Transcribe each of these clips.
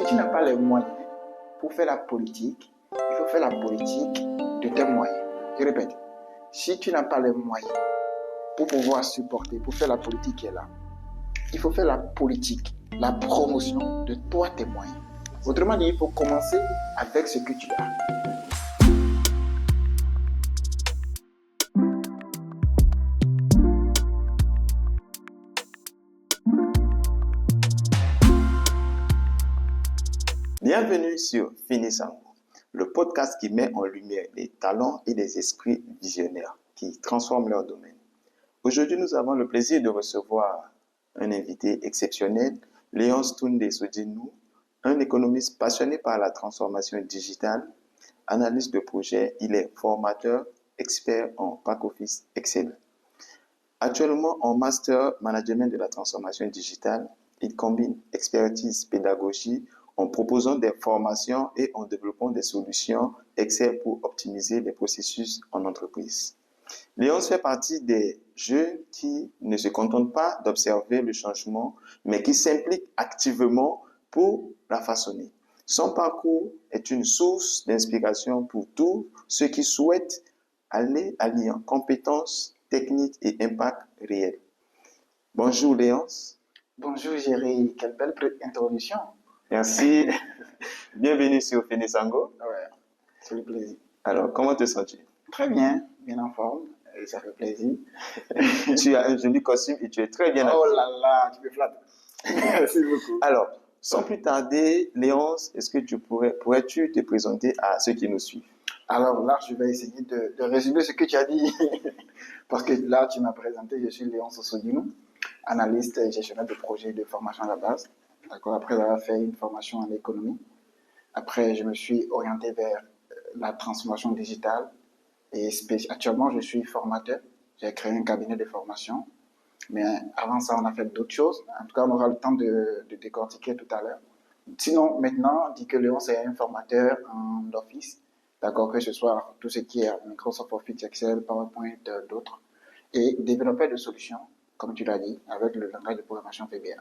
tu n'as pas les moyens pour faire la politique, il faut faire la politique de tes moyens. Je répète, si tu n'as pas les moyens pour pouvoir supporter, pour faire la politique qui est là, il faut faire la politique, la promotion de toi, tes moyens. Autrement dit, il faut commencer avec ce que tu as. Bienvenue sur Finisango, le podcast qui met en lumière les talents et les esprits visionnaires qui transforment leur domaine. Aujourd'hui, nous avons le plaisir de recevoir un invité exceptionnel, Léonce Toundé Sodinou, un économiste passionné par la transformation digitale, analyste de projet, il est formateur, expert en back-office Excel. Actuellement en Master Management de la transformation digitale, il combine expertise pédagogie en proposant des formations et en développant des solutions Excel pour optimiser les processus en entreprise. Léonce fait partie des jeunes qui ne se contentent pas d'observer le changement, mais qui s'impliquent activement pour la façonner. Son parcours est une source d'inspiration pour tous ceux qui souhaitent aller alliant compétences, techniques et impact réel. Bonjour Léonce. Bonjour Géry, quelle belle introduction. Merci. Bienvenue sur Finisango. Ouais, c'est le plaisir. Alors, comment te sens-tu? Très bien, bien en forme, et ça fait plaisir. Tu as un joli costume et tu es très bien habillé. Oh là là, tu me flattes. Merci beaucoup. Alors, sans plus tarder, Léonce, est-ce que pourrais-tu te présenter à ceux qui nous suivent? Alors là, je vais essayer de résumer ce que tu as dit. Parce que là, tu m'as présenté, je suis Léonce Sodinou, analyste et gestionnaire de projet de formation à la base. D'accord. Après avoir fait une formation en économie. Après, je me suis orienté vers la transformation digitale. Et actuellement, je suis formateur. J'ai créé un cabinet de formation. Mais avant ça, on a fait d'autres choses. En tout cas, on aura le temps de décortiquer tout à l'heure. Sinon, maintenant, on dit que Léonce est un formateur en Office. D'accord, que ce soit tout ce qui est Microsoft Office, Excel, PowerPoint, d'autres. Et développeur de solutions, comme tu l'as dit, avec le langage de programmation VBA.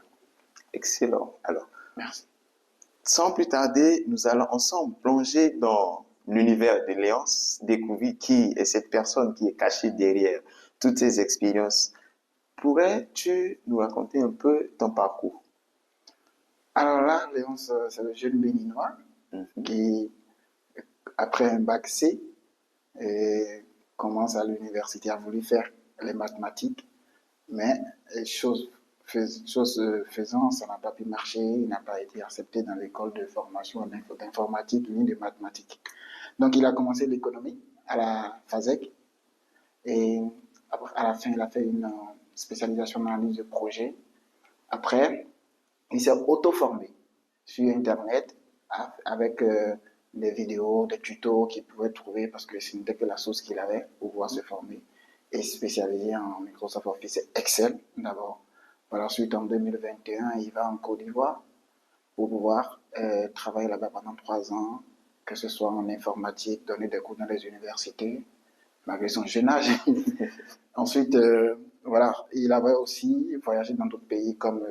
Excellent. Alors, merci. Sans plus tarder, nous allons ensemble plonger dans l'univers de Léonce, découvrir qui est cette personne qui est cachée derrière toutes ces expériences. Pourrais-tu nous raconter un peu ton parcours? Alors là, Léonce, c'est le jeune béninois qui, après un bac C, commence à l'université, a voulu faire les mathématiques, mais chose faisant, ça n'a pas pu marcher, il n'a pas été accepté dans l'école de formation d'informatique ni de mathématiques. Donc il a commencé l'économie à la FASEC et à la fin il a fait une spécialisation en analyse de projet. Après, il s'est auto-formé sur Internet avec des vidéos, des tutos qu'il pouvait trouver parce que ce n'était que la source qu'il avait pour pouvoir se former et spécialisé en Microsoft Office Excel d'abord. Par la suite, en 2021, il va en Côte d'Ivoire pour pouvoir travailler là-bas pendant 3 ans, que ce soit en informatique, donner des cours dans les universités, malgré son jeune âge. Ensuite, voilà, il avait aussi voyagé dans d'autres pays comme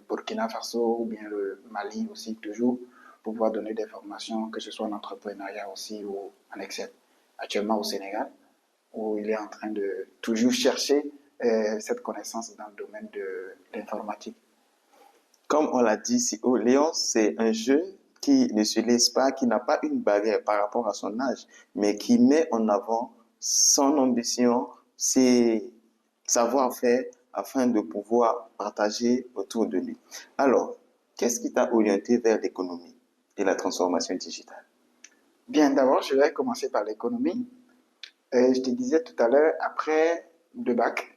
Burkina Faso ou bien le Mali aussi, toujours, pour pouvoir donner des formations, que ce soit en entrepreneuriat aussi ou en Excel. Actuellement au Sénégal, où il est en train de toujours chercher cette connaissance dans le domaine de l'informatique. Comme on l'a dit ici, Léonce, c'est un jeune qui ne se laisse pas, qui n'a pas une barrière par rapport à son âge, mais qui met en avant son ambition, ses savoir-faire afin de pouvoir partager autour de lui. Alors, qu'est-ce qui t'a orienté vers l'économie et la transformation digitale? Bien, d'abord, je vais commencer par l'économie. Je te disais tout à l'heure, après le bac,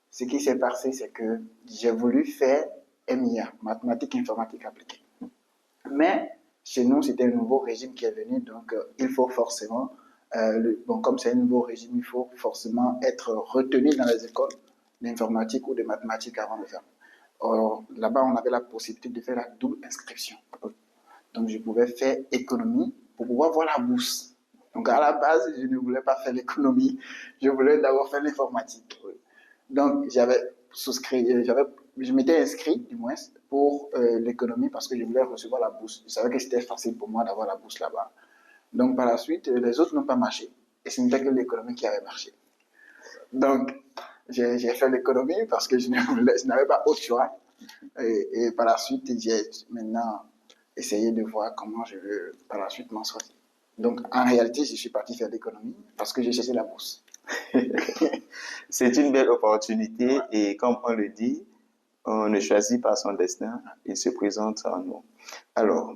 ce qui s'est passé, c'est que j'ai voulu faire MIA, mathématiques informatique appliquée. Mais chez nous, c'était un nouveau régime qui est venu, donc il faut forcément, comme c'est un nouveau régime, il faut forcément être retenu dans les écoles d'informatique ou de mathématiques avant de faire. Or, là-bas, on avait la possibilité de faire la double inscription. Donc, je pouvais faire économie pour pouvoir voir la bourse. Donc, à la base, je ne voulais pas faire l'économie, je voulais d'abord faire l'informatique. Donc, j'avais je m'étais inscrit, du moins, pour l'économie parce que je voulais recevoir la bourse. Je savais que c'était facile pour moi d'avoir la bourse là-bas. Donc, par la suite, les autres n'ont pas marché. Et ce n'était que l'économie qui avait marché. Donc, j'ai fait l'économie parce que je n'avais pas autre choix. Et par la suite, j'ai maintenant essayé de voir comment je veux par la suite m'en sortir. Donc, en réalité, je suis parti faire l'économie parce que j'ai cherché la bourse. C'est une belle opportunité et comme on le dit, on ne choisit pas son destin, il se présente à nous. Alors,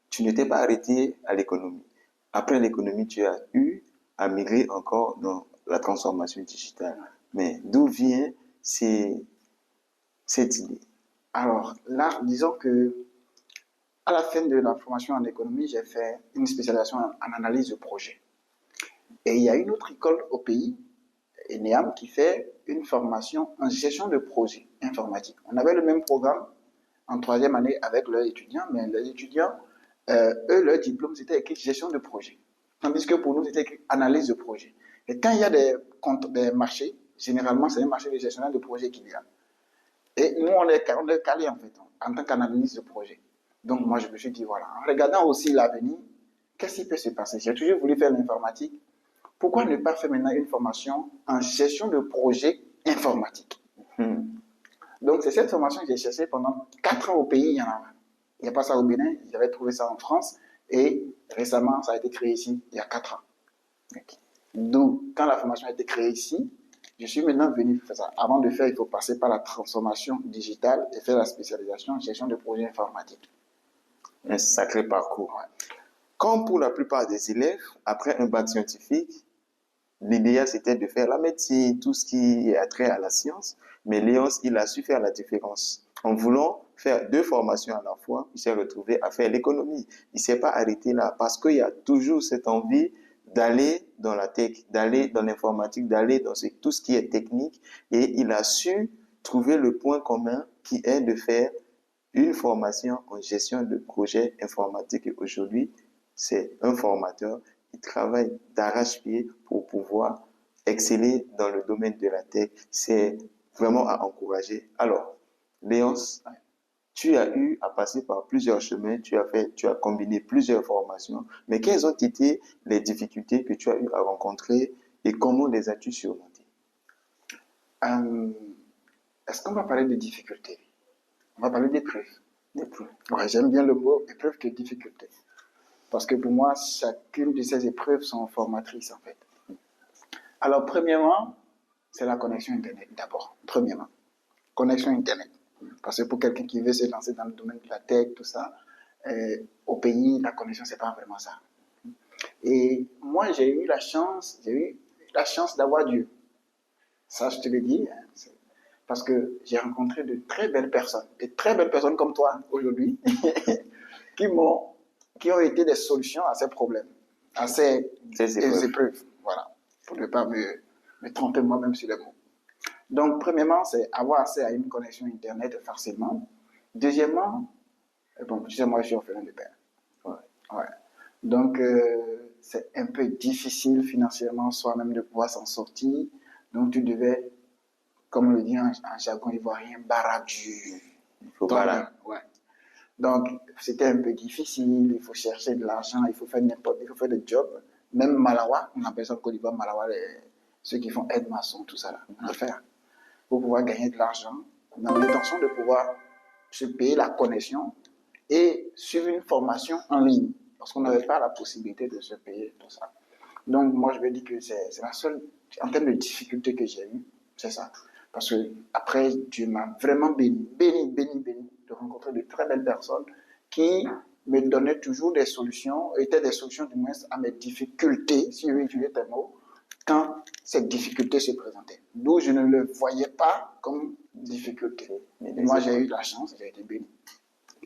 tu ne t'es pas arrêté à l'économie. Après l'économie, tu as eu à migrer encore dans la transformation digitale. Mais d'où vient cette idée? Alors là, disons que à la fin de la formation en économie, j'ai fait une spécialisation en analyse de projet. Et il y a une autre école au pays, ENEAM, qui fait une formation en gestion de projet informatique. On avait le même programme en troisième année avec leurs étudiants, mais les étudiants, eux, leur diplôme, c'était écrit gestion de projet. Tandis que pour nous, c'était écrit analyse de projet. Et quand il y a des marchés, généralement, c'est un marché de gestionnaire de projet qu'il y a. Et nous, on est calé en fait, en tant qu'analyste de projet. Donc moi, je me suis dit, voilà, en regardant aussi l'avenir, qu'est-ce qui peut se passer? J'ai toujours voulu faire l'informatique. Pourquoi ne pas faire maintenant une formation en gestion de projet informatique? Donc c'est cette formation que j'ai cherchée pendant 4 ans au pays, il y en a. Il n'y a pas ça au Bénin, j'avais trouvé ça en France. Et récemment, ça a été créé ici, il y a 4 ans. Okay. D'où, quand la formation a été créée ici, je suis maintenant venu faire ça. Avant de faire, il faut passer par la transformation digitale et faire la spécialisation en gestion de projet informatique. Un sacré parcours. Ouais. Comme pour la plupart des élèves, après un bac scientifique, l'idéal c'était de faire la médecine, tout ce qui est attrait à la science. Mais Léonce, il a su faire la différence. En voulant faire 2 formations à la fois, il s'est retrouvé à faire l'économie. Il ne s'est pas arrêté là parce qu'il y a toujours cette envie d'aller dans la tech, d'aller dans l'informatique, d'aller dans tout ce qui est technique. Et il a su trouver le point commun qui est de faire une formation en gestion de projet informatique. Et aujourd'hui, c'est un formateur qui travaille d'arrache-pied pour pouvoir exceller dans le domaine de la tech. C'est vraiment à encourager. Alors, Léonce, tu as eu à passer par plusieurs chemins, tu as combiné plusieurs formations, mais quelles ont été les difficultés que tu as eu à rencontrer et comment les as-tu surmontées? Est-ce qu'on va parler de difficultés? On va parler d'épreuves. Ouais, j'aime bien le mot épreuve que difficulté. Parce que pour moi, chacune de ces épreuves sont formatrices en fait. Alors, premièrement, c'est la connexion Internet d'abord. Premièrement, connexion Internet. Parce que pour quelqu'un qui veut se lancer dans le domaine de la tech, tout ça, au pays, la connexion, c'est pas vraiment ça. Et moi, j'ai eu la chance d'avoir Dieu. Ça, je te le dis, hein, parce que j'ai rencontré de très belles personnes comme toi aujourd'hui, qui ont été des solutions à ces problèmes, à ces épreuves. Voilà, pour ne pas me tromper moi-même sur les mots. Donc, premièrement, c'est avoir accès à une connexion Internet facilement. Deuxièmement, bon, tu sais, moi, je suis orphelin de père. Ouais. Donc, c'est un peu difficile financièrement, soi-même, de pouvoir s'en sortir. Donc, tu devais, comme on le dit en jargon ivoirien, baradur. Il faut baradur. Ouais. Donc, c'était un peu difficile. Il faut chercher de l'argent, il faut faire des jobs. Même Malawa, on appelle ça en Côte d'Ivoire, Malawa, ceux qui font aide-maçon, tout ça, là, à faire. Pour pouvoir gagner de l'argent, dans l'intention de pouvoir se payer la connexion et suivre une formation en ligne, parce qu'on n'avait pas la possibilité de se payer tout ça. Donc, moi, je vais dire que c'est la seule, en termes de difficulté que j'ai eue, c'est ça. Parce que après, Dieu m'a vraiment béni de rencontrer de très belles personnes qui me donnaient toujours des solutions, étaient des solutions du moins à mes difficultés, si je veux utiliser tes mots, quand cette difficulté se présentait. D'où je ne le voyais pas comme difficulté. Mais moi, j'ai eu la chance, j'ai été béni.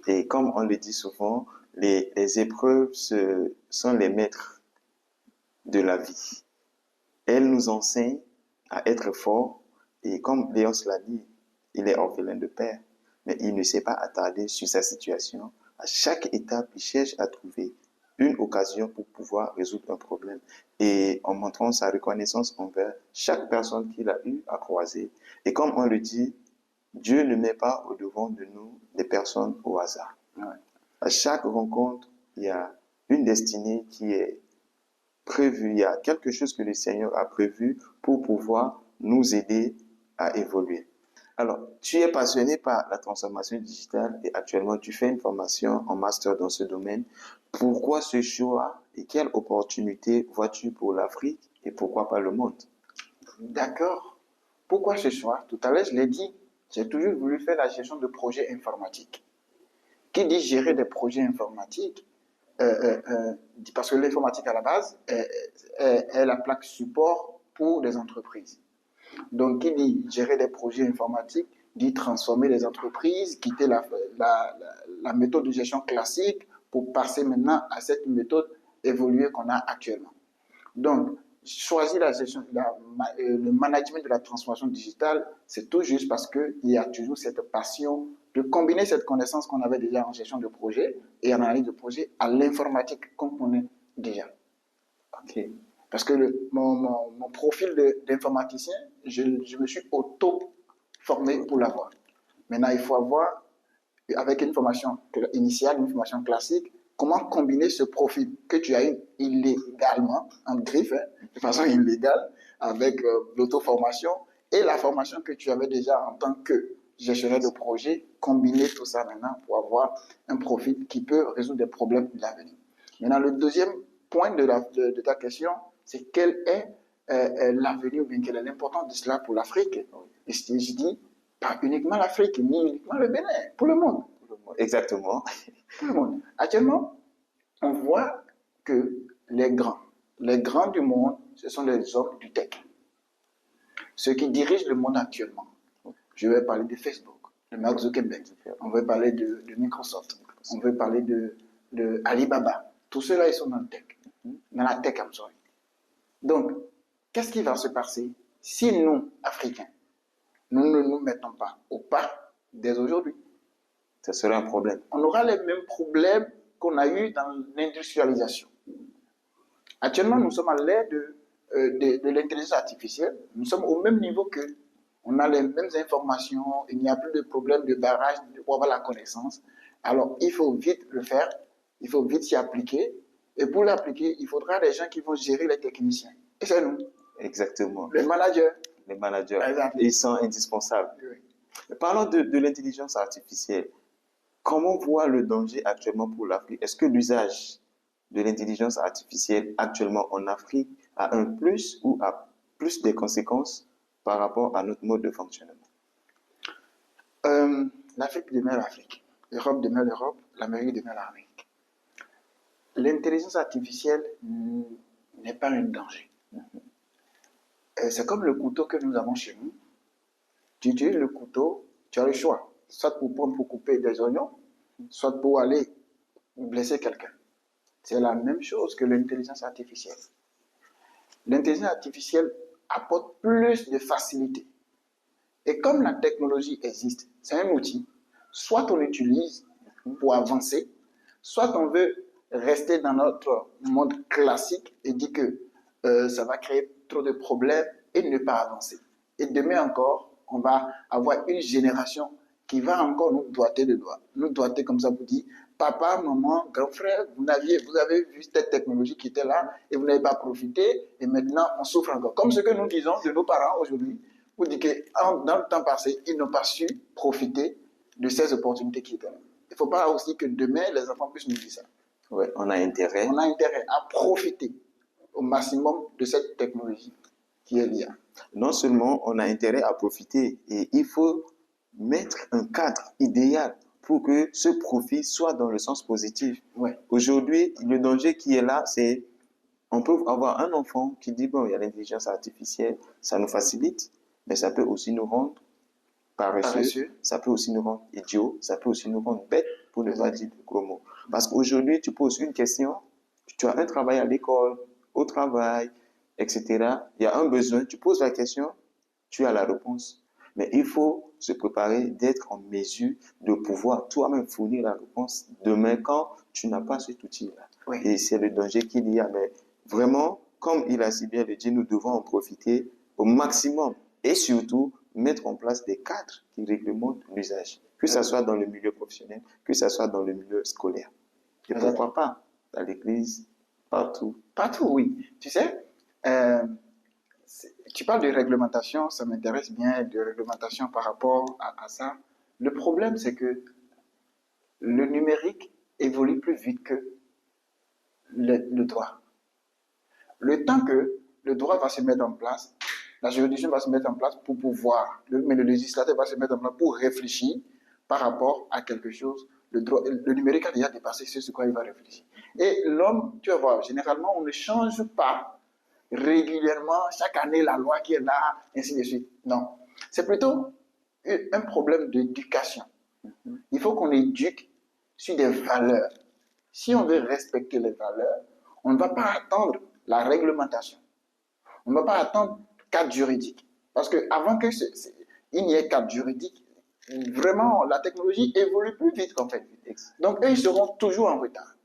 Et comme on le dit souvent, les épreuves sont les maîtres de la vie. Elles nous enseignent à être forts. Et comme Léonce l'a dit, il est orphelin de père, mais il ne s'est pas attardé sur sa situation. À chaque étape, il cherche à trouver une occasion pour pouvoir résoudre un problème. Et en montrant sa reconnaissance envers chaque personne qu'il a eu à croiser. Et comme on le dit, Dieu ne met pas au devant de nous des personnes au hasard. Ouais. À chaque rencontre, il y a une destinée qui est prévue. Il y a quelque chose que le Seigneur a prévu pour pouvoir nous aider à évoluer. Alors, tu es passionné par la transformation digitale et actuellement, tu fais une formation en master dans ce domaine. Pourquoi ce choix et quelle opportunité vois-tu pour l'Afrique et pourquoi pas le monde? D'accord. Pourquoi ce choix? Tout à l'heure, je l'ai dit, j'ai toujours voulu faire la gestion de projets informatiques. Qui dit gérer des projets informatiques, parce que l'informatique à la base est la plaque support pour des entreprises. Donc, qui dit gérer des projets informatiques, dit transformer les entreprises, quitter la méthode de gestion classique pour passer maintenant à cette méthode évoluée qu'on a actuellement. Donc, choisir la gestion, le management de la transformation digitale, c'est tout juste parce qu'il y a toujours cette passion de combiner cette connaissance qu'on avait déjà en gestion de projet et en analyse de projet à l'informatique qu'on connaît déjà. Ok. Parce que mon profil d'informaticien, je me suis auto-formé pour l'avoir. Maintenant, il faut avoir, avec une formation initiale, une formation classique, comment combiner ce profil que tu as eu illégalement, en griffe, de façon illégale, avec l'auto-formation et la formation que tu avais déjà en tant que gestionnaire de projet, combiner tout ça maintenant pour avoir un profil qui peut résoudre des problèmes de l'avenir. Maintenant, le deuxième point de ta question, c'est quel est l'avenir ou bien quelle est l'importance de cela pour l'Afrique. Et je dis, pas uniquement l'Afrique, ni uniquement le Bénin, pour le monde. Exactement. Pour le monde. Actuellement, on voit que les grands du monde, ce sont les hommes du tech. Ceux qui dirigent le monde actuellement. Je vais parler de Facebook, de Mark Zuckerberg. On veut parler de Microsoft. On veut parler de Alibaba. Tous ceux-là, ils sont dans le tech. Dans la tech, I'm sorry. Donc, qu'est-ce qui va se passer si nous, Africains, nous ne nous mettons pas au pas dès aujourd'hui? Ça serait un problème. On aura les mêmes problèmes qu'on a eu dans l'industrialisation. Actuellement, nous sommes à l'ère de l'intelligence artificielle. Nous sommes au même niveau qu'eux. On a les mêmes informations. Il n'y a plus de problème de barrage pour avoir la connaissance. Alors, il faut vite le faire. Il faut vite s'y appliquer. Et pour l'appliquer, il faudra des gens qui vont gérer les techniciens. Et c'est nous. Exactement. Les managers. Les managers. Exactement. Ils sont indispensables. Oui. Parlons de l'intelligence artificielle. Comment voit le danger actuellement pour l'Afrique? Est-ce que l'usage de l'intelligence artificielle actuellement en Afrique a un plus ou a plus de conséquences par rapport à notre mode de fonctionnement? L'Afrique demeure l'Afrique. L'Europe demeure l'Europe. L'Amérique demeure l'Amérique. L'intelligence artificielle n'est pas un danger. C'est comme le couteau que nous avons chez nous. Tu utilises le couteau, tu as le choix. Soit pour prendre pour couper des oignons, soit pour aller blesser quelqu'un. C'est la même chose que l'intelligence artificielle. L'intelligence artificielle apporte plus de facilité. Et comme la technologie existe, c'est un outil, soit on l'utilise pour avancer, soit on veut rester dans notre monde classique et dire que ça va créer trop de problèmes et ne pas avancer. Et demain encore, on va avoir une génération qui va encore nous doiter de doigts. Nous doiter comme ça pour dire, papa, maman, grand frère, vous avez vu cette technologie qui était là et vous n'avez pas profité et maintenant on souffre encore. Comme ce que nous disons de nos parents aujourd'hui, pour dire que dans le temps passé, ils n'ont pas su profiter de ces opportunités qui étaient là. Il ne faut pas aussi que demain, les enfants puissent nous dire ça. Ouais, on a intérêt. On a intérêt à profiter au maximum de cette technologie qui est l'IA. Non seulement on a intérêt à profiter, et il faut mettre un cadre idéal pour que ce profit soit dans le sens positif. Ouais. Aujourd'hui, le danger qui est là, c'est on peut avoir un enfant qui dit, bon, il y a l'intelligence artificielle, ça nous facilite, mais ça peut aussi nous rendre paresseux, ça peut aussi nous rendre idiots, ça peut aussi nous rendre bêtes, pour ne pas dire de gros mots. Parce qu'aujourd'hui, tu poses une question, tu as un travail à l'école, au travail, etc. Il y a un besoin, tu poses la question, tu as la réponse. Mais il faut se préparer d'être en mesure de pouvoir toi-même fournir la réponse demain quand tu n'as pas cet outil-là. Oui. Et c'est le danger qu'il y a. Mais vraiment, comme il a si bien dit, nous devons en profiter au maximum et surtout mettre en place des cadres qui réglementent l'usage, que ce soit dans le milieu professionnel, que ce soit dans le milieu scolaire. Et pourquoi pas dans l'église, partout. Partout, oui. Tu sais, tu parles de réglementation, ça m'intéresse bien, de réglementation par rapport à ça. Le problème, c'est que le numérique évolue plus vite que le droit. Le temps que le droit va se mettre en place, la juridiction va se mettre en place pour pouvoir, mais le législateur va se mettre en place pour réfléchir par rapport à quelque chose. Le numérique a déjà dépassé ce sur quoi il va réfléchir. Et l'homme, tu vas voir, généralement, on ne change pas régulièrement, chaque année, la loi qui est là, ainsi de suite. Non. C'est plutôt un problème d'éducation. Il faut qu'on éduque sur des valeurs. Si on veut respecter les valeurs, on ne va pas attendre la réglementation. On ne va pas attendre cadre juridique. Parce qu'avant qu'il n'y ait cadre juridique, vraiment, la technologie évolue plus vite qu'en fait. Donc, eux, ils seront toujours en retard.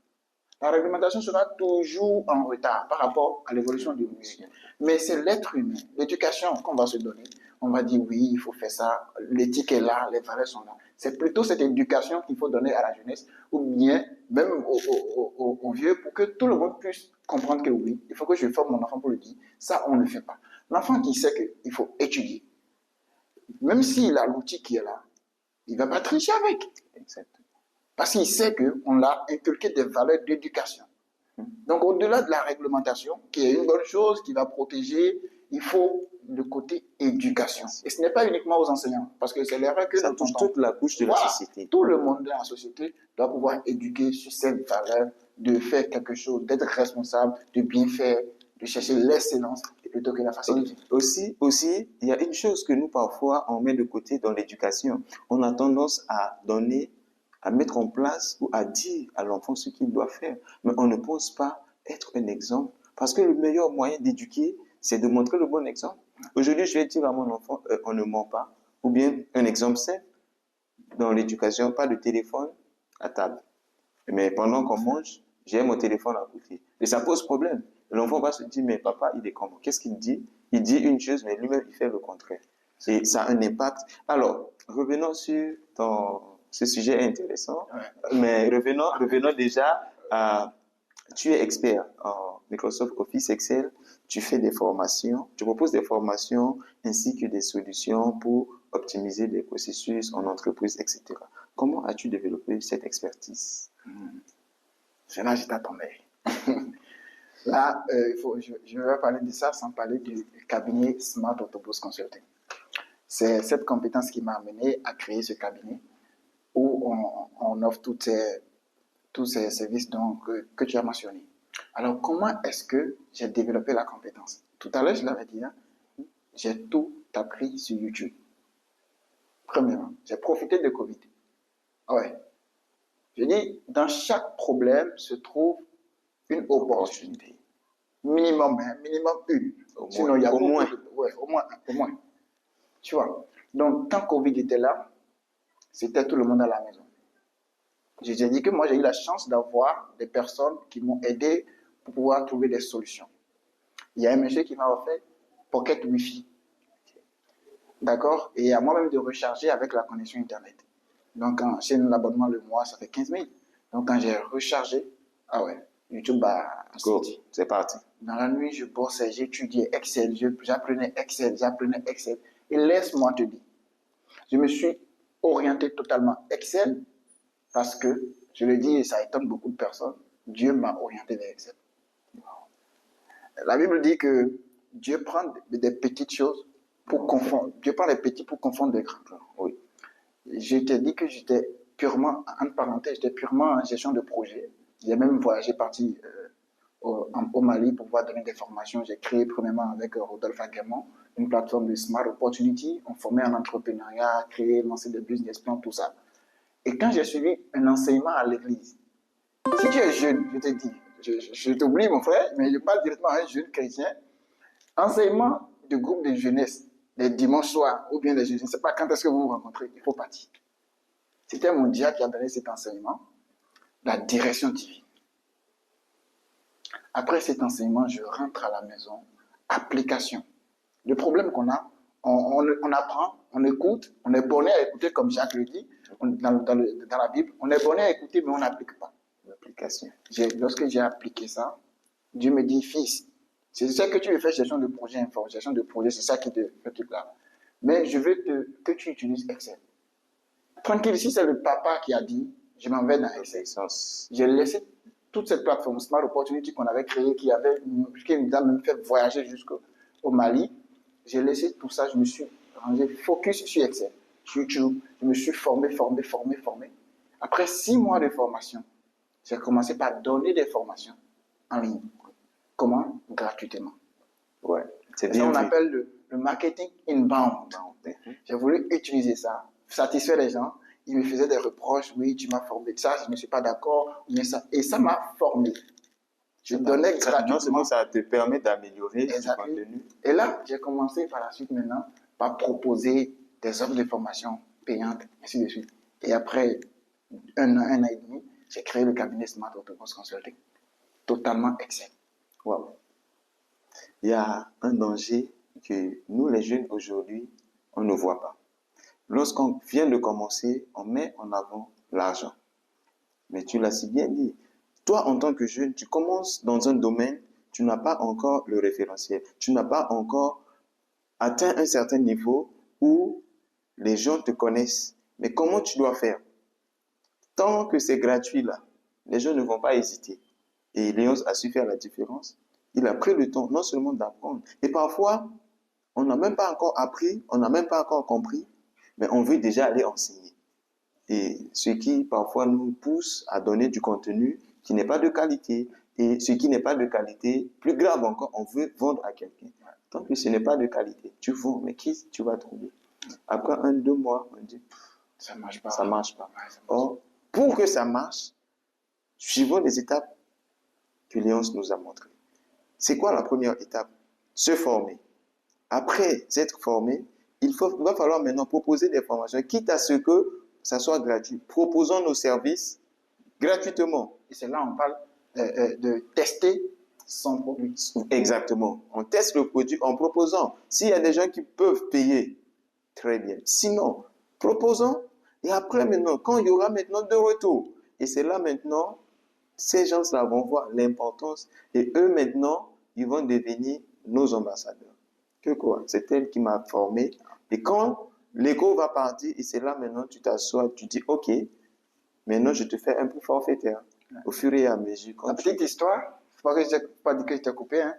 La réglementation sera toujours en retard par rapport à l'évolution du numérique. Mais c'est l'être humain, l'éducation qu'on va se donner. On va dire oui, il faut faire ça, l'éthique est là, les valeurs sont là. C'est plutôt cette éducation qu'il faut donner à la jeunesse, ou bien même aux vieux, pour que tout le monde puisse comprendre que oui, il faut que je forme mon enfant pour le dire. Ça, on ne le fait pas. L'enfant qui sait qu'il faut étudier, même s'il a l'outil qui est là, il ne va pas tricher avec. Exactement. Parce qu'il sait qu'on l'a inculqué des valeurs d'éducation. Donc, au-delà de la réglementation, qui est une bonne chose, qui va protéger, il faut le côté éducation. Et ce n'est pas uniquement aux enseignants, parce que c'est l'erreur que ça touche toute la couche de la société. Tout le monde de la société doit pouvoir éduquer sur cette valeur de faire quelque chose, d'être responsable, de bien faire, de chercher l'excellence plutôt que la facilité. Aussi, il y a une chose que nous, parfois, on met de côté dans l'éducation. On a tendance à donner, à mettre en place ou à dire à l'enfant ce qu'il doit faire. Mais on ne pense pas être un exemple. Parce que le meilleur moyen d'éduquer, c'est de montrer le bon exemple. Aujourd'hui, je vais dire à mon enfant, on ne ment pas. Ou bien, un exemple simple, dans l'éducation, pas de téléphone à table. Mais pendant qu'on mange, j'ai mon téléphone à côté. Et ça pose problème. L'enfant va se dire, mais papa, il est comment? Qu'est-ce qu'il dit? Il dit une chose, mais lui-même, il fait le contraire. Et ça a un impact. Alors, revenons sur ce sujet intéressant. Mais revenons déjà à... Tu es expert en Microsoft Office Excel, tu fais des formations, tu proposes des formations ainsi que des solutions pour optimiser les processus en entreprise, etc. Comment as-tu développé cette expertise? C'est là que je t'attendais. Là, je vais parler de ça sans parler du cabinet Smart Autobus Consulting. C'est cette compétence qui m'a amené à créer ce cabinet où on offre tous ces services que tu as mentionnés. Alors, comment est-ce que j'ai développé la compétence? Tout à l'heure, je l'avais dit, j'ai tout appris sur YouTube. Premièrement, j'ai profité de Covid. Ouais. Je dis, dans chaque problème se trouve une opportunité. Minimum une. Sinon, il y a au moins. Au moins. Tu vois. Donc, quand Covid était là, c'était tout le monde à la maison. Je t'ai dit que moi, j'ai eu la chance d'avoir des personnes qui m'ont aidé pour pouvoir trouver des solutions. Il y a un monsieur qui m'a offert Pocket Wi-Fi. D'accord? Et à moi-même de recharger avec la connexion Internet. Donc, quand j'ai l'abonnement le mois, ça fait 15 000. Donc, quand j'ai rechargé, YouTube a sorti. C'est parti. Dans la nuit, je bossais, j'étudiais Excel, j'apprenais Excel. Et laisse-moi te dire, je me suis orienté totalement Excel parce que, je le dis et ça étonne beaucoup de personnes, Dieu m'a orienté vers Excel. La Bible dit que Dieu prend des petites choses pour confondre. Dieu prend les petits pour confondre des grands. Oui. Je t'ai dit que j'étais purement, entre parenthèses, j'étais purement en gestion de projet. J'ai même voyagé parti au Mali pour pouvoir donner des formations. J'ai créé premièrement avec Rodolphe Aguemont une plateforme de Smart Opportunity. On formait en entrepreneuriat, créer, lancer des business plans, tout ça. Et quand j'ai suivi un enseignement à l'église, si tu es jeune, je te dis, je t'oublie mon frère, mais je parle directement à un jeune chrétien, enseignement de groupe de jeunesse, les dimanches soirs, ou bien les jeudis, je ne sais pas quand est-ce que vous vous rencontrez, il faut partir. C'était mon diacre qui a donné cet enseignement, la direction divine. Après cet enseignement, je rentre à la maison, application. Le problème qu'on a, on apprend, on écoute, on est borné à écouter, comme Jacques le dit dans la Bible. On est borné à écouter, mais on n'applique pas. L'application. Lorsque j'ai appliqué ça, Dieu me dit, fils, c'est ça que tu veux faire, gestion de projet, gestion de projet, c'est ça qui te fait là. Mais je veux que tu utilises Excel. Tranquille, si c'est le papa qui a dit, je m'en vais dans Excel. J'ai laissé toute cette plateforme Smart Opportunity qu'on avait créée, qui nous a même fait voyager jusqu'au Mali. J'ai laissé tout ça, je me suis rangé focus sur Excel, sur YouTube. Je me suis formé. Après 6 mois de formation, j'ai commencé par donner des formations en ligne. Comment? Gratuitement. Ouais, c'est bien. Ça, on appelle le marketing inbound. J'ai voulu utiliser ça, satisfaire les gens. Ils me faisaient des reproches. Oui, tu m'as formé de ça, je ne suis pas d'accord. Et ça m'a formé. Je donnais gratuitement. Non seulement ça te permet d'améliorer ton contenu. Et là, j'ai commencé par la suite maintenant par proposer des offres de formation payantes, ainsi de suite. Et après un an et demi, j'ai créé le cabinet Smart Autoboss Consulting. Totalement Excel. Wow. Il y a un danger que nous, les jeunes, aujourd'hui, on ne voit pas. Lorsqu'on vient de commencer, on met en avant l'argent. Mais tu l'as si bien dit. Toi, en tant que jeune, tu commences dans un domaine, tu n'as pas encore le référentiel. Tu n'as pas encore atteint un certain niveau où les gens te connaissent. Mais comment tu dois faire? Tant que c'est gratuit là, les gens ne vont pas hésiter. Et Léonce a su faire la différence. Il a pris le temps non seulement d'apprendre, et parfois, on n'a même pas encore appris, on n'a même pas encore compris, mais on veut déjà aller enseigner. Et ce qui parfois nous pousse à donner du contenu qui n'est pas de qualité. Et ce qui n'est pas de qualité, plus grave encore, on veut vendre à quelqu'un. Tant que ce n'est pas de qualité, tu vends, mais qui tu vas trouver? Après 1-2 mois, on dit, ça ne marche pas. Ça marche pas. Or, pour que ça marche, suivons les étapes que Léonce nous a montrées. C'est quoi la première étape? Se former. Après être formé, il va falloir maintenant proposer des formations, quitte à ce que ça soit gratuit. Proposons nos services gratuitement. Et c'est là on parle de tester son produit. Exactement. On teste le produit en proposant. S'il y a des gens qui peuvent payer, très bien. Sinon, proposons. Et après maintenant, quand il y aura maintenant de retour, et c'est là maintenant, ces gens-là vont voir l'importance et eux maintenant, ils vont devenir nos ambassadeurs. Que quoi? C'est elle qui m'a formé. Et quand l'ego va partir, et c'est là maintenant, tu t'assois, tu dis, ok, maintenant je te fais un peu forfaitaire. Au fur et à mesure. La petite histoire, je ne pas dire que je t'ai coupé, hein.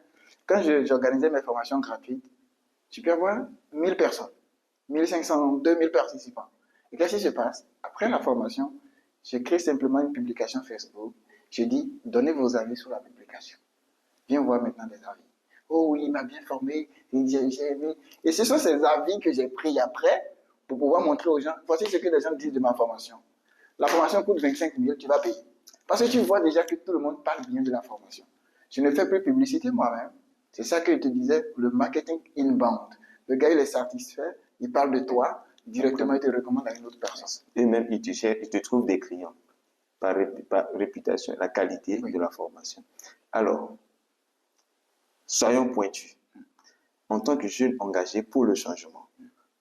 Quand j'organisais mes formations gratuites, tu peux avoir 1000 personnes, 1500, 2000 participants. Et qu'est-ce qui se passe? Après la formation, je crée simplement une publication Facebook. Je dis, donnez vos avis sur la publication. Viens voir maintenant des avis. Oh oui, il m'a bien formé, j'ai aimé. Et ce sont ces avis que j'ai pris après pour pouvoir montrer aux gens, voici ce que les gens disent de ma formation. La formation coûte 25 000, tu vas payer. Parce que tu vois déjà que tout le monde parle bien de la formation. Je ne fais plus publicité moi-même. C'est ça que je te disais, le marketing inbound. Le gars, il est satisfait, il parle de toi, directement, il te recommande à une autre personne. Et même, il te trouve des clients par réputation, la qualité de la formation. Alors, soyons pointus. En tant que jeune engagé pour le changement,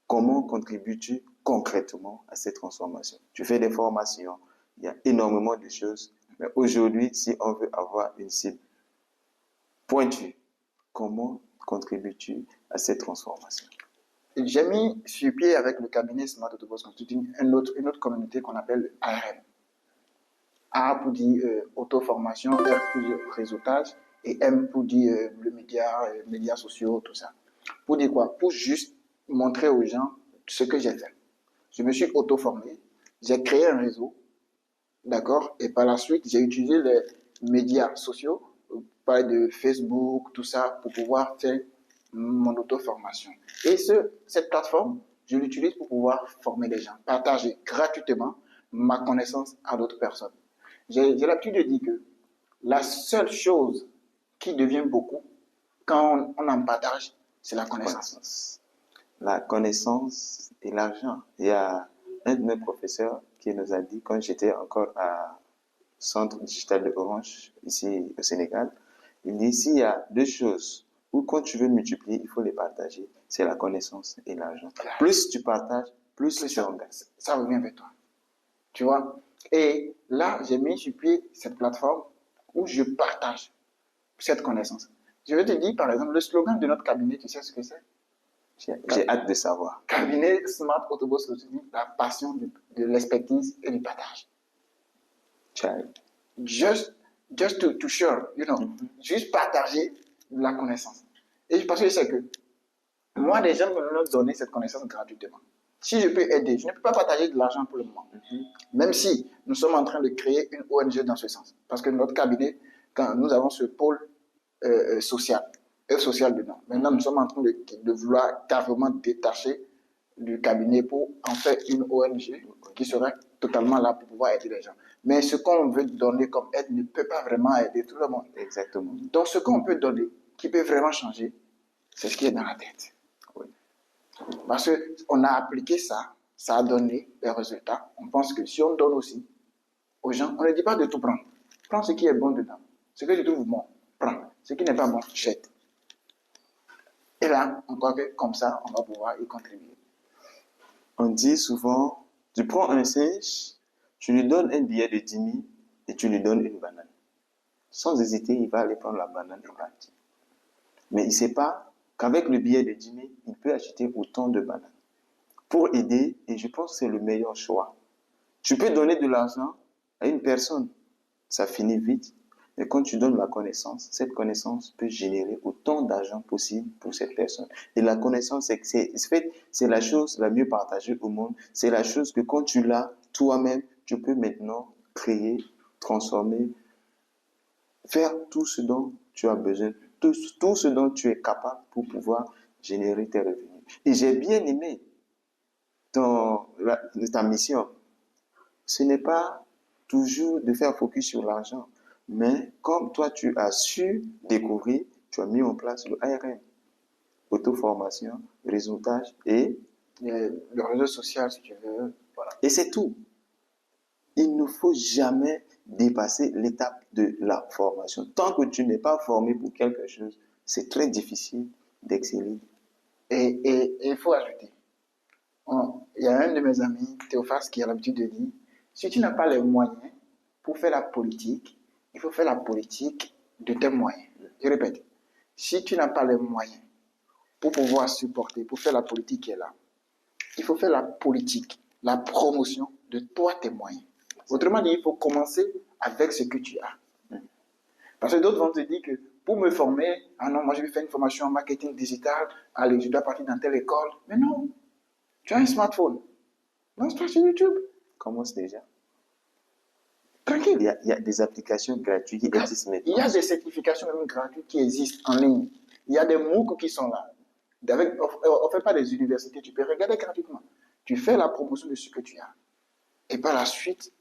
comment contribues-tu concrètement à cette transformation? Tu fais des formations, il y a énormément de choses, mais aujourd'hui, si on veut avoir une cible pointue, comment contribues-tu à cette transformation? J'ai mis sur pied avec le cabinet Smart Autoboss Consulting une autre communauté qu'on appelle ARM. A pour dire auto-formation, R pour dire réseautage, et M pour dire le médias sociaux, tout ça. Pour dire quoi? Pour juste montrer aux gens ce que j'ai fait. Je me suis auto-formé, j'ai créé un réseau, d'accord? Et par la suite, j'ai utilisé les médias sociaux, parler de Facebook, tout ça, pour pouvoir faire mon auto-formation. Et cette plateforme, je l'utilise pour pouvoir former les gens, partager gratuitement ma connaissance à d'autres personnes. J'ai l'habitude de dire que la seule chose qui devient beaucoup quand on en partage, c'est la connaissance. La connaissance et l'argent. Il y a un de mes professeurs qui nous a dit, quand j'étais encore à Centre digital de Orange, ici au Sénégal, il dit, s'il y a deux choses ou quand tu veux multiplier, il faut les partager. C'est la connaissance et l'argent. Plus tu partages, plus tu engages. Ça revient vers toi. Tu vois? Et là, j'ai mis sur pied cette plateforme où je partage cette connaissance. Je vais te dire, par exemple, le slogan de notre cabinet, tu sais ce que c'est? J'ai hâte de savoir. Cabinet Smart Autobus Solutions, la passion de l'expertise et du partage. Child. Just to share, juste partager la connaissance. Et parce que je sais que moi, les gens me l'ont donné cette connaissance gratuitement. Si je peux aider, je ne peux pas partager de l'argent pour le moment. Même si nous sommes en train de créer une ONG dans ce sens. Parce que notre cabinet, quand nous avons ce pôle social, et social dedans. Maintenant, nous sommes en train de vouloir carrément détacher du cabinet pour en faire une ONG qui serait totalement là pour pouvoir aider les gens. Mais ce qu'on veut donner comme aide ne peut pas vraiment aider tout le monde. Exactement. Donc, ce qu'on peut donner, qui peut vraiment changer, c'est ce qui est dans la tête. Oui. Parce qu'on a appliqué ça, ça a donné des résultats. On pense que si on donne aussi aux gens, on ne dit pas de tout prendre. Prends ce qui est bon dedans. Ce que tu trouves bon, prends. Ce qui n'est pas bon, jette. Et là, on croit que comme ça, on va pouvoir y contribuer. On dit souvent, tu prends un singe, tu lui donnes un billet de 10 000 et tu lui donnes une banane. Sans hésiter, il va aller prendre la banane et partir. Mais il ne sait pas qu'avec le billet de 10 000, il peut acheter autant de bananes. Pour aider, et je pense que c'est le meilleur choix. Tu peux donner de l'argent à une personne, ça finit vite. Mais quand tu donnes la connaissance, cette connaissance peut générer autant d'argent possible pour cette personne. Et la connaissance, c'est la chose la mieux partagée au monde. C'est la chose que quand tu l'as toi-même, tu peux maintenant créer, transformer, faire tout ce dont tu as besoin, tout ce dont tu es capable pour pouvoir générer tes revenus. Et j'ai bien aimé ta mission. Ce n'est pas toujours de faire focus sur l'argent, mais comme toi, tu as su découvrir, tu as mis en place le ARM, auto-formation, réseautage et le réseau social, si tu veux. Voilà. Et c'est tout. Il ne faut jamais dépasser l'étape de la formation. Tant que tu n'es pas formé pour quelque chose, c'est très difficile d'exceller. Et il faut ajouter, il y a un de mes amis, Théophas, qui a l'habitude de dire, si tu n'as pas les moyens pour faire la politique, il faut faire la politique de tes moyens. Je répète, si tu n'as pas les moyens pour pouvoir supporter, pour faire la politique qui est là, il faut faire la politique, la promotion de toi, tes moyens. Autrement dit, il faut commencer avec ce que tu as. Parce que d'autres vont te dire que pour me former, ah non, moi je vais faire une formation en marketing digital, allez, je dois partir dans telle école. Mais non, tu as un smartphone. Lance-toi sur YouTube. Commence déjà. Tranquille. Il y a des applications gratuites qui existent maintenant. Il y a des certifications même gratuites qui existent en ligne. Il y a des MOOC qui sont là. On ne fait pas des universités, tu peux regarder gratuitement. Tu fais la promotion de ce que tu as. Et par la suite,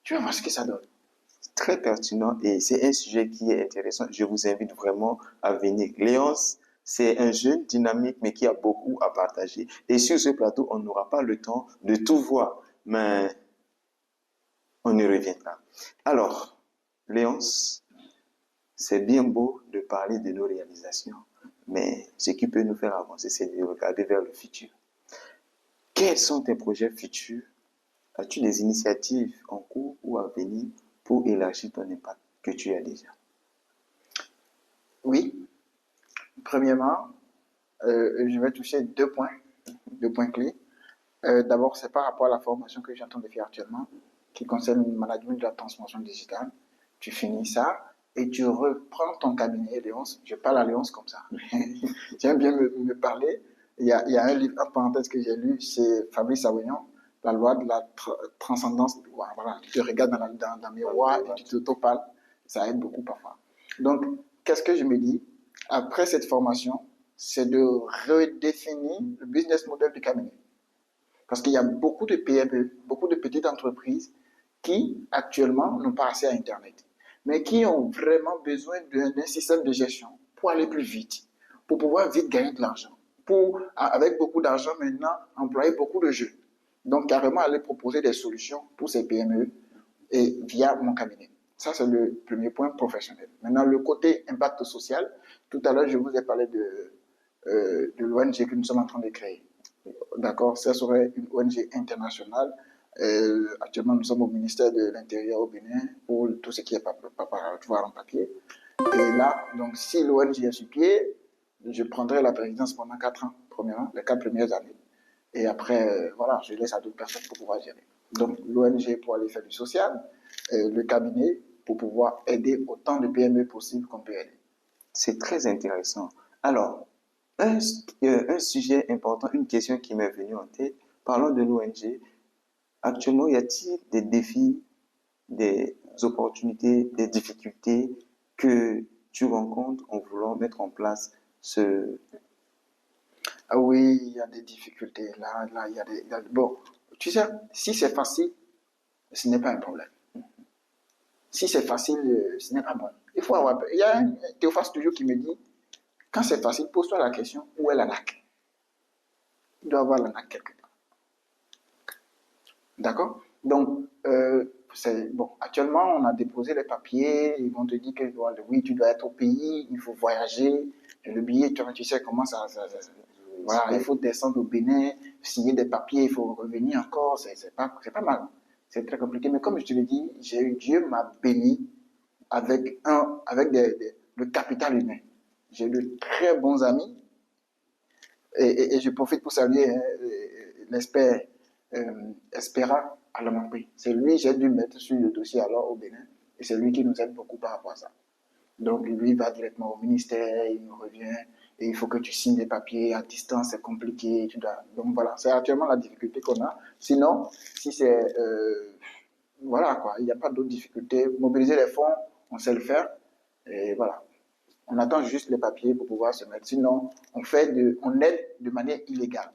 tu vas voir ce que ça donne. Très pertinent et c'est un sujet qui est intéressant. Je vous invite vraiment à venir. Léonce, c'est un jeune dynamique mais qui a beaucoup à partager. Et sur ce plateau, on n'aura pas le temps de tout voir, mais on y reviendra. Alors, Léonce, c'est bien beau de parler de nos réalisations, mais ce qui peut nous faire avancer, c'est de regarder vers le futur. Quels sont tes projets futurs? As-tu des initiatives en cours ou à venir pour élargir ton impact que tu as déjà? Oui. Premièrement, je vais toucher deux points clés. D'abord, c'est par rapport à la formation que j'entends de faire actuellement, qui concerne le management de la transformation digitale. Tu finis ça et tu reprends ton cabinet, Léonce. Je parle à Léonce comme ça. J'aime bien me parler. Il y a un livre, en parenthèse, que j'ai lu, c'est Fabrice Awignon, La loi de la transcendance. Voilà, tu te regardes dans le miroir et tu t'auto-parles. Ça aide beaucoup parfois. Donc, qu'est-ce que je me dis? Après cette formation, c'est de redéfinir le business model du cabinet. Parce qu'il y a beaucoup de PME, beaucoup de petites entreprises qui, actuellement, n'ont pas accès à Internet, mais qui ont vraiment besoin d'un système de gestion pour aller plus vite, pour pouvoir vite gagner de l'argent, pour, avec beaucoup d'argent maintenant, employer beaucoup de jeunes. Donc, carrément, aller proposer des solutions pour ces PME et via mon cabinet. Ça, c'est le premier point professionnel. Maintenant, le côté impact social, tout à l'heure, je vous ai parlé de l'ONG que nous sommes en train de créer. D'accord? Ça serait une ONG internationale. Actuellement, nous sommes au ministère de l'Intérieur au Bénin pour tout ce qui est préparatoire en papier. Et là, donc, si l'ONG est sur pied, je prendrai la présidence pendant 4 ans, premièrement, les 4 premières années. Et après, voilà, je laisse à d'autres personnes pour pouvoir gérer. Donc, l'ONG pour aller faire du social, le cabinet pour pouvoir aider autant de PME possible qu'on peut aider. C'est très intéressant. Alors, un sujet important, une question qui m'est venue en tête, parlons de l'ONG. Actuellement, y a-t-il des défis, des opportunités, des difficultés que tu rencontres en voulant mettre en place ce... Ah oui, il y a des difficultés. Là, il y a des... Bon, tu sais, si c'est facile, ce n'est pas un problème. Si c'est facile, ce n'est pas bon. Il y a un Théophas toujours qui me dit, quand c'est facile, pose-toi la question, où est la NAC? Il doit y avoir la NAC quelque part. D'accord? Donc, bon. Actuellement, on a déposé les papiers, ils vont te dire que oui, tu dois être au pays, il faut voyager, le billet, tu sais comment ça voilà, il faut descendre au Bénin, signer des papiers, il faut revenir encore, c'est pas mal. C'est très compliqué, mais comme je te l'ai dit, Dieu m'a béni avec le capital humain. J'ai de très bons amis et je profite pour saluer l'expert Espera à Lomapri. C'est lui, j'ai dû mettre sur le dossier alors au Bénin et c'est lui qui nous aide beaucoup par rapport à ça. Donc lui va directement au ministère, il nous revient et il faut que tu signes des papiers à distance, c'est compliqué. Donc voilà, c'est actuellement la difficulté qu'on a. Sinon, si c'est voilà quoi, il n'y a pas d'autres difficultés. Mobiliser les fonds, on sait le faire et voilà. On attend juste les papiers pour pouvoir se mettre. Sinon, on aide de manière illégale.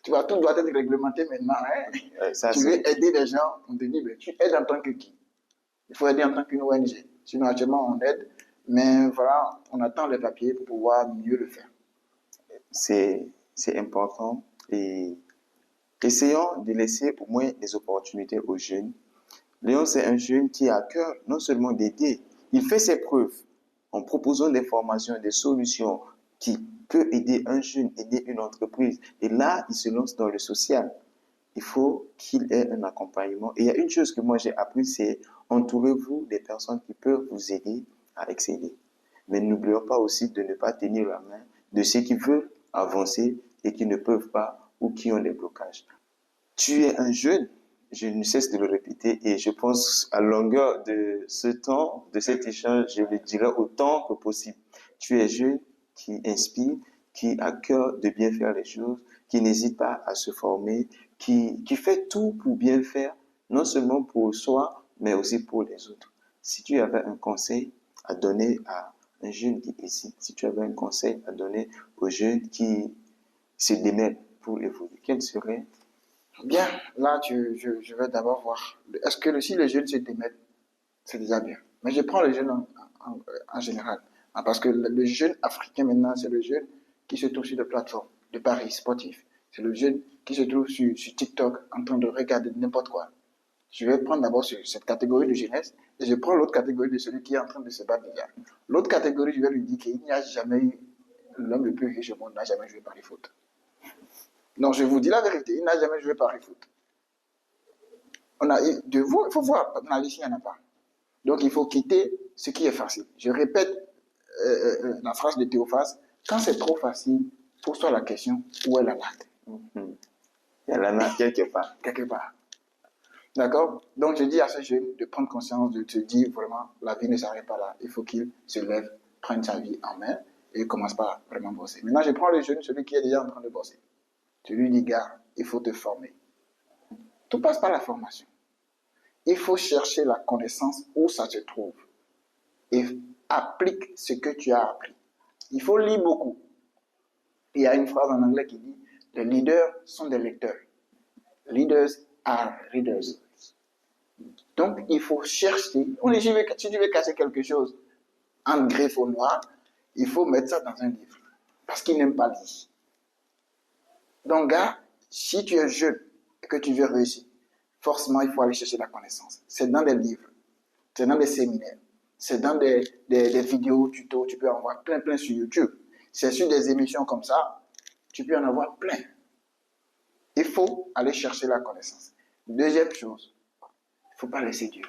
Tu vois, tout doit être réglementé maintenant. Hein? Tu veux aider les gens, on te dit, mais tu aides en tant que qui? Il faut aider en tant qu'une ONG. Sinon, actuellement, on aide, mais voilà, on attend les papiers pour pouvoir mieux le faire. C'est important et essayons de laisser au moins des opportunités aux jeunes. Léon, c'est un jeune qui a à cœur non seulement d'aider, il fait ses preuves en proposant des formations, des solutions qui peuvent aider un jeune, aider une entreprise. Et là, il se lance dans le social. Il faut qu'il ait un accompagnement. Et il y a une chose que moi j'ai appris, c'est entourez-vous des personnes qui peuvent vous aider à exceller. Mais n'oublions pas aussi de ne pas tenir la main de ceux qui veulent avancer et qui ne peuvent pas ou qui ont des blocages. Tu es un jeune, je ne cesse de le répéter et je pense à longueur de ce temps, de cet échange, je le dirai autant que possible. Tu es jeune qui inspire, qui a cœur de bien faire les choses, qui n'hésite pas à se former, qui fait tout pour bien faire, non seulement pour soi, mais aussi pour les autres. Si tu avais un conseil à donner à un jeune qui hésite, si tu avais un conseil à donner aux jeunes qui se démènent pour évoluer, quel serait? Bien, là, je vais d'abord voir. Est-ce que si les jeunes se démettent, c'est déjà bien. Mais je prends les jeunes en général. Parce que le jeune africain maintenant, c'est le jeune qui se trouve sur des plateformes de paris sportifs. C'est le jeune qui se trouve sur TikTok en train de regarder n'importe quoi. Je vais prendre d'abord cette catégorie de jeunesse et je prends l'autre catégorie de celui qui est en train de se battre déjà. L'autre catégorie, je vais lui dire qu'il n'y a jamais eu l'homme le plus riche au monde n'a jamais joué paris foot. Non, je vous dis la vérité, il n'a jamais joué paris foot. Il faut voir, dans les il n'y en a pas. Donc il faut quitter ce qui est facile. Je répète la phrase de Théophas, quand c'est trop facile, pose-toi la question, où est la natte? Il y a la natte quelque part. Quelque part. D'accord? Donc je dis à ce jeune de prendre conscience, de te dire vraiment, la vie ne s'arrête pas là. Il faut qu'il se lève, prenne sa vie en main et commence par vraiment bosser. Maintenant, je prends le jeune, celui qui est déjà en train de bosser. Je lui dis, gars, il faut te former. Tout passe par la formation. Il faut chercher la connaissance où ça se trouve et applique ce que tu as appris. Il faut lire beaucoup. Il y a une phrase en anglais qui dit, les leaders sont des lecteurs. Leaders are readers. Donc, il faut chercher. Si tu veux cacher quelque chose en griffe au noir, il faut mettre ça dans un livre. Parce qu'il n'aime pas lire. Donc, gars, si tu es jeune et que tu veux réussir, forcément, il faut aller chercher la connaissance. C'est dans les livres. c'est dans des séminaires, c'est dans des vidéos tutos, tu peux en voir plein sur YouTube. C'est sur des émissions comme ça, tu peux en avoir plein. Il faut aller chercher la connaissance. Deuxième chose, il ne faut pas laisser Dieu.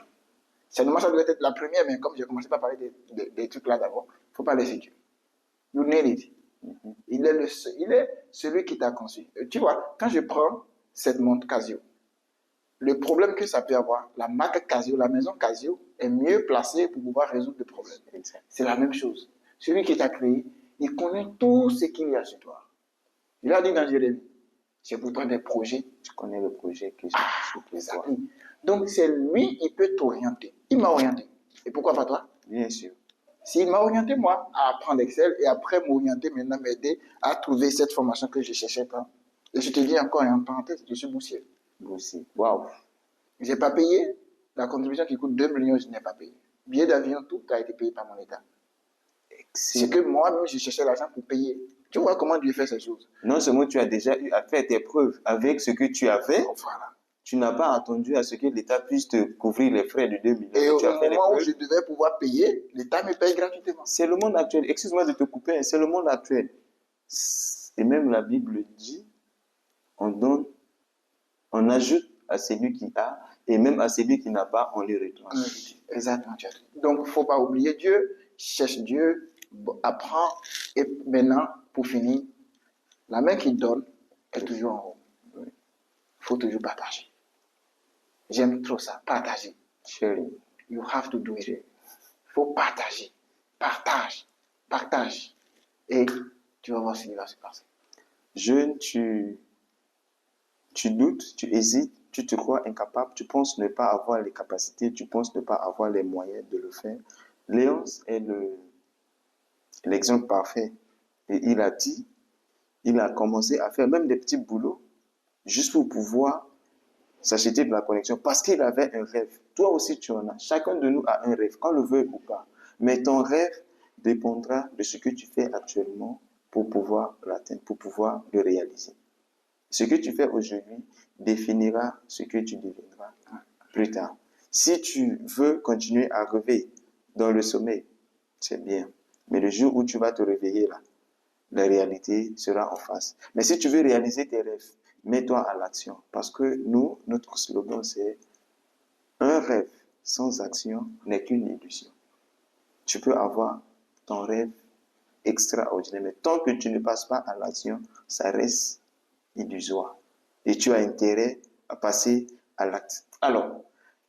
Ça doit être la première, mais comme j'ai commencé par parler des trucs là d'abord, il ne faut pas laisser Dieu. You need it. Il est celui qui t'a conçu. Tu vois, quand je prends cette montre Casio, le problème que ça peut avoir, la marque Casio, la maison Casio est mieux placée pour pouvoir résoudre le problème. C'est la même chose. Celui qui t'a créé, il connaît tout ce qu'il y a sur toi. Il a dit dans Jérémie, j'ai pour toi des projets. Je connais le projet que j'ai sur toi. Donc c'est lui, il peut t'orienter. Il m'a orienté. Et pourquoi pas toi? Bien sûr. S'il m'a orienté, moi, à apprendre Excel et après m'orienter, maintenant m'aider à trouver cette formation que je cherchais pas. Et je te dis encore, en parenthèse, je suis boursier. Boursier. Waouh. Je n'ai pas payé. La contribution qui coûte 2 millions, je n'ai pas payé. Billet d'avion, tout a été payé par mon État. C'est que moi-même, je cherchais l'argent pour payer. Tu vois comment Dieu fait ces choses. Non seulement tu as déjà eu à faire tes preuves avec ce que tu as fait, voilà. Tu n'as pas attendu à ce que l'État puisse te couvrir les frais de 2 millions. Et au moment où je devais pouvoir payer, l'État me paye gratuitement. C'est le monde actuel. Excuse-moi de te couper, c'est le monde actuel. Et même la Bible dit, on donne, on ajoute à celui qui a, et même à celui qui n'a pas, on les retranche. Exactement. Donc, il ne faut pas oublier Dieu, cherche Dieu, apprends, et maintenant, pour finir, la main qui donne est toujours en haut. Il faut toujours partager. J'aime trop ça, partager. Sharing. You have to do it. Il faut partager. Partage. Et tu vas voir ce qui va se passer. Jeune, tu doutes, tu hésites, tu te crois incapable, tu penses ne pas avoir les capacités, tu penses ne pas avoir les moyens de le faire. Léonce est l'exemple parfait. Et il a commencé à faire même des petits boulots juste pour pouvoir s'acheter de la connexion parce qu'il avait un rêve. Toi aussi, tu en as. Chacun de nous a un rêve, qu'on le veuille ou pas. Mais ton rêve dépendra de ce que tu fais actuellement pour pouvoir l'atteindre, pour pouvoir le réaliser. Ce que tu fais aujourd'hui définira ce que tu deviendras plus tard. Si tu veux continuer à rêver dans le sommeil, c'est bien. Mais le jour où tu vas te réveiller là, la réalité sera en face. Mais si tu veux réaliser tes rêves, mets-toi à l'action. Parce que nous, notre slogan, c'est un rêve sans action n'est qu'une illusion. Tu peux avoir ton rêve extraordinaire, mais tant que tu ne passes pas à l'action, ça reste illusoire. Et tu as intérêt à passer à l'acte. Alors,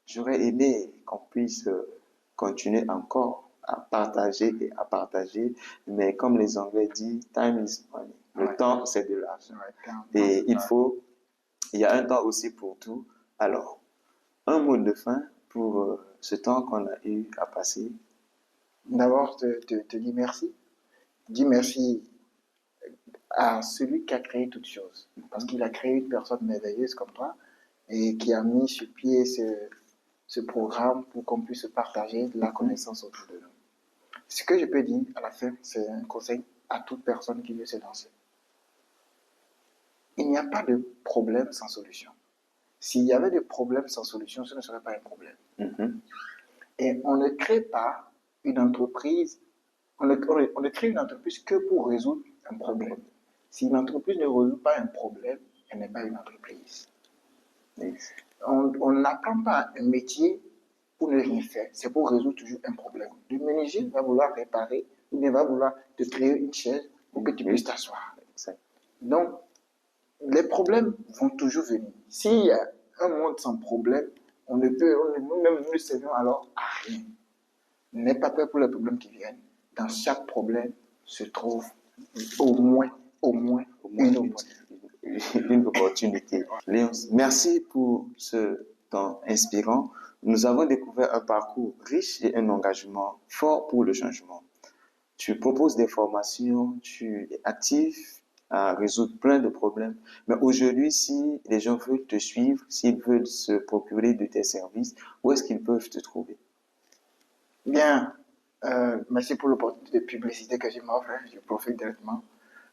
j'aurais aimé qu'on puisse continuer encore à partager, mais comme les Anglais disent, time is money. Le temps, c'est de l'argent. Et il y a un temps aussi pour tout. Alors, un mot de fin pour ce temps qu'on a eu à passer. D'abord, te dis merci. Dis merci à celui qui a créé toutes choses. Parce qu'il a créé une personne merveilleuse comme toi et qui a mis sur pied ce programme pour qu'on puisse partager de la connaissance autour de nous. Ce que je peux dire à la fin, c'est un conseil à toute personne qui veut se lancer. Il n'y a pas de problème sans solution. S'il y avait des problèmes sans solution, ce ne serait pas un problème. Et on ne crée pas une entreprise, on ne crée une entreprise que pour résoudre un problème. Si une entreprise ne résout pas un problème, elle n'est pas une entreprise. On n'apprend pas un métier pour ne rien faire, c'est pour résoudre toujours un problème. Le menuisier va vouloir réparer ou bien va vouloir te créer une chaise pour que tu puisses t'asseoir. Donc, les problèmes vont toujours venir. S'il y a un monde sans problème, nous-mêmes nous ne servons alors à rien. N'aie pas peur pour les problèmes qui viennent. Dans chaque problème se trouve au moins une opportunité. Léon, merci pour ce temps inspirant. Nous avons découvert un parcours riche et un engagement fort pour le changement. Tu proposes des formations, tu es actif à résoudre plein de problèmes. Mais aujourd'hui, si les gens veulent te suivre, s'ils veulent se procurer de tes services, où est-ce qu'ils peuvent te trouver? Bien, merci pour l'opportunité de publicité que tu m'offres. Je profite directement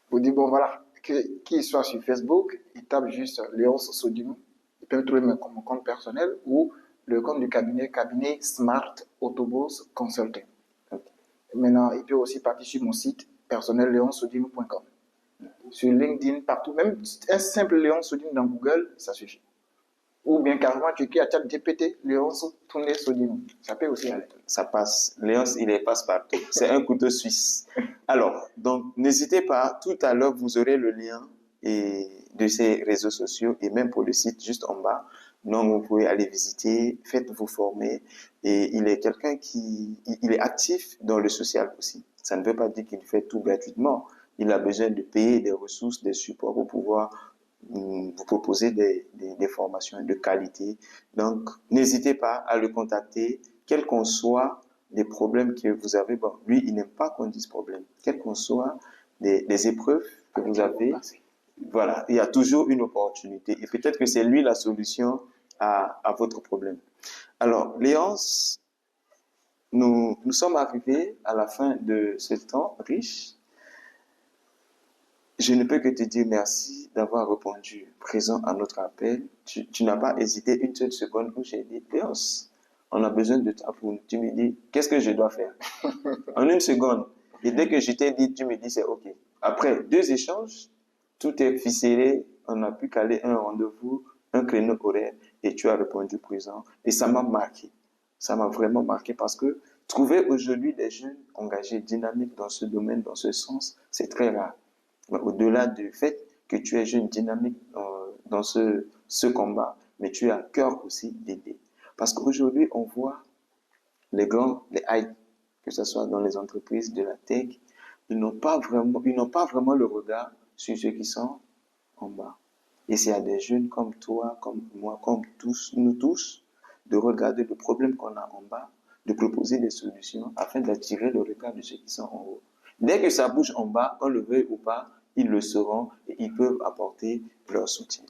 pour dire, bon voilà, qu'il soit sur Facebook, il tape juste Léonce Sodimou. Ils peuvent trouver mon compte personnel ou le compte du cabinet Smart Autoboss Consulting. Ok. Maintenant, il peut aussi partir sur mon site personnel leonsodine.com. Sur LinkedIn, partout, même un simple Léon Sodine dans Google, ça suffit. Ou bien carrément, tu écris à ChatGPT, Léon Sodine. Ça peut aussi aller. Ça passe. Léon, il est passe-partout. C'est un couteau suisse. Alors, donc, n'hésitez pas. Tout à l'heure, vous aurez le lien de ces réseaux sociaux et même pour le site juste en bas. Donc, vous pouvez aller visiter, faites-vous former. Et il est quelqu'un il est actif dans le social aussi. Ça ne veut pas dire qu'il fait tout gratuitement. Il a besoin de payer des ressources, des supports pour pouvoir vous proposer des formations de qualité. Donc, n'hésitez pas à le contacter, quels qu'en soient les problèmes que vous avez. Bon, lui, il n'aime pas qu'on dise problème. Quels qu'en soient les épreuves que vous avez, voilà, il y a toujours une opportunité. Et peut-être que c'est lui la solution à votre problème. Alors, Léonce, nous sommes arrivés à la fin de ce temps riche. Je ne peux que te dire merci d'avoir répondu présent à notre appel. Tu n'as pas hésité une seule seconde où j'ai dit, Léonce, on a besoin de toi pour nous. Tu me dis, qu'est-ce que je dois faire? En une seconde. Et dès que je t'ai dit, tu me dis, c'est OK. Après 2 échanges, tout est ficelé. On a pu caler un rendez-vous, un créneau horaire, et tu as répondu présent. Et ça m'a marqué. Ça m'a vraiment marqué parce que trouver aujourd'hui des jeunes engagés, dynamiques dans ce domaine, dans ce sens, c'est très rare. Au-delà du fait que tu es jeune, dynamique dans ce combat, mais tu as à cœur aussi d'aider. Parce qu'aujourd'hui, on voit les hype, que ce soit dans les entreprises de la tech, ils n'ont pas vraiment le regard sur ceux qui sont en bas. Et s'il y a des jeunes comme toi, comme moi, comme nous tous, de regarder le problème qu'on a en bas, de proposer des solutions afin d'attirer le regard de ceux qui sont en haut. Dès que ça bouge en bas, qu'on le veuille ou pas, ils le sauront et ils peuvent apporter leur soutien.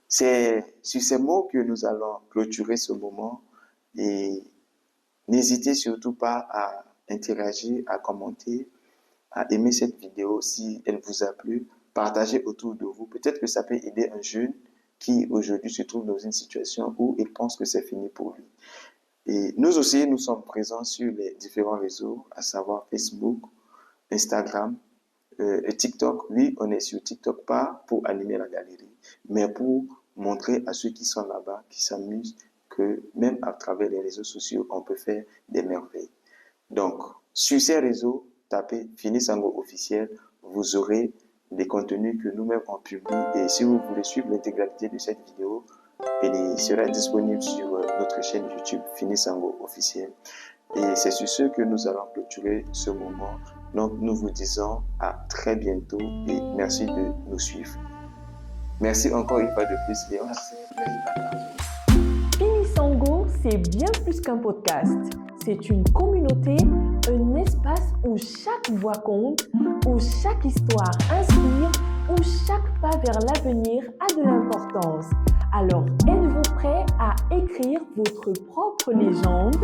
C'est sur ces mots que nous allons clôturer ce moment et n'hésitez surtout pas à interagir, à commenter, à aimer cette vidéo si elle vous a plu, partagez autour de vous. Peut-être que ça peut aider un jeune qui aujourd'hui se trouve dans une situation où il pense que c'est fini pour lui. Et nous aussi, nous sommes présents sur les différents réseaux, à savoir Facebook, Instagram, et TikTok. Oui, on est sur TikTok, pas pour animer la galerie, mais pour montrer à ceux qui sont là-bas, qui s'amusent, que même à travers les réseaux sociaux, on peut faire des merveilles. Donc, sur ces réseaux, tapez Fini Sango officiel, vous aurez des contenus que nous-mêmes on publie. Et si vous voulez suivre l'intégralité de cette vidéo, elle sera disponible sur notre chaîne YouTube Fini Sango officiel. Et c'est sur ce que nous allons clôturer ce moment. Donc, nous vous disons à très bientôt et merci de nous suivre. Merci encore une fois de plus, Léon. Merci. Fini Sango, c'est bien plus qu'un podcast. C'est une communauté, un espace où chaque voix compte, où chaque histoire inspire, où chaque pas vers l'avenir a de l'importance. Alors, êtes-vous prêt à écrire votre propre légende ?